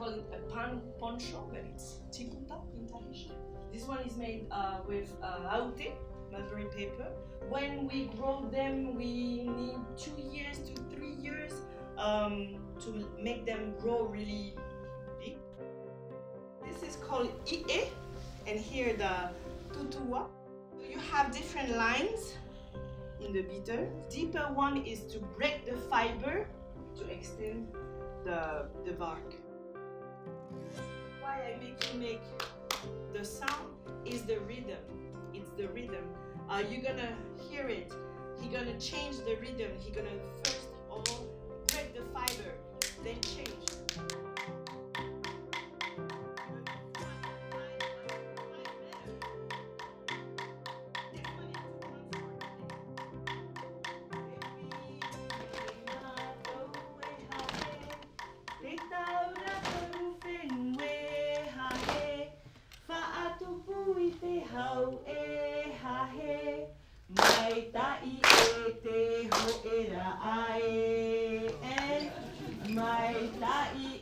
call it a poncho, but it's tiputa in Tahitian. This one is made with haute, mulberry paper. When we grow them, we need 2 years to 3 years to make them grow really big. This is called ie, and here the tutua. You have different lines in the beater. Deeper one is to break the fiber to extend the bark. Why I make the sound is the rhythm. It's the rhythm. You're gonna hear it. He's gonna change the rhythm. He's gonna first all break the fiber, then change. Mai ta'i e te ho'era ai e mai ta'i